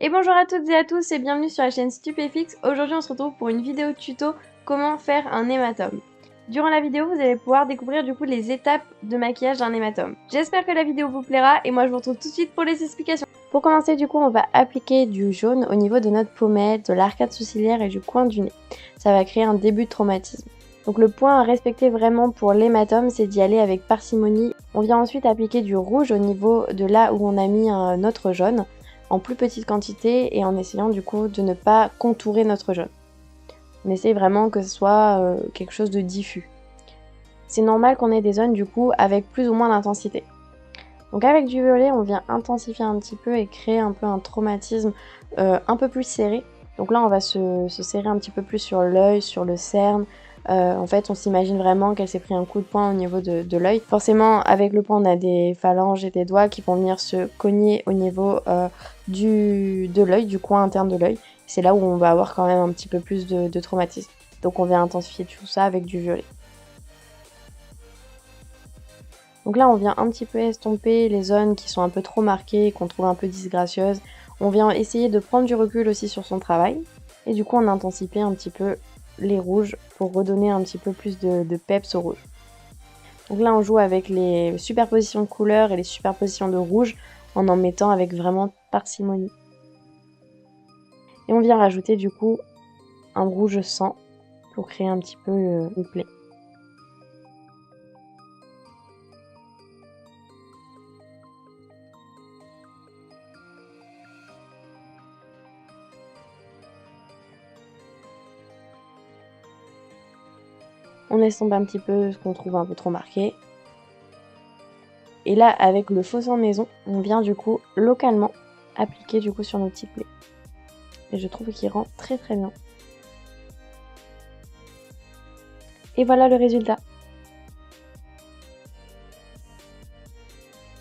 Et bonjour à toutes et à tous et bienvenue sur la chaîne Stupéfix. Aujourd'hui on se retrouve pour une vidéo tuto comment faire un hématome. Durant la vidéo vous allez pouvoir découvrir du coup les étapes de maquillage d'un hématome. J'espère que la vidéo vous plaira et moi je vous retrouve tout de suite pour les explications. Pour commencer du coup on va appliquer du jaune au niveau de notre pommette, de l'arcade sourcilière et du coin du nez. Ça va créer un début de traumatisme. Donc le point à respecter vraiment pour l'hématome, c'est d'y aller avec parcimonie. On vient ensuite appliquer du rouge au niveau de là où on a mis notre jaune, en plus petite quantité et en essayant du coup de ne pas contourer notre jaune. On essaye vraiment que ce soit quelque chose de diffus. C'est normal qu'on ait des zones du coup avec plus ou moins d'intensité. Donc avec du violet, on vient intensifier un petit peu et créer un peu un traumatisme un peu plus serré. Donc là, on va se serrer un petit peu plus sur l'œil, sur le cerne. En fait, on s'imagine vraiment qu'elle s'est pris un coup de poing au niveau de l'œil. Forcément, avec le poing, on a des phalanges et des doigts qui vont venir se cogner au niveau de l'œil, du coin interne de l'œil. C'est là où on va avoir quand même un petit peu plus de traumatisme. Donc on vient intensifier tout ça avec du violet. Donc là, on vient un petit peu estomper les zones qui sont un peu trop marquées, qu'on trouve un peu disgracieuses. On vient essayer de prendre du recul aussi sur son travail. Et du coup, on intensifie un petit peu les rouges pour redonner un petit peu plus de peps au rouge. Donc là, on joue avec les superpositions de couleurs et les superpositions de rouge en mettant avec vraiment parcimonie. Et on vient rajouter du coup un rouge sang pour créer un petit peu une plaie. On estompe un petit peu ce qu'on trouve un peu trop marqué. Et là, avec le faux sang maison, on vient du coup localement appliquer du coup sur nos petites plaies. Et je trouve qu'il rend très très bien. Et voilà le résultat.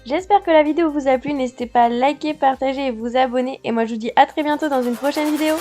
J'espère que la vidéo vous a plu, n'hésitez pas à liker, partager et vous abonner. Et moi je vous dis à très bientôt dans une prochaine vidéo.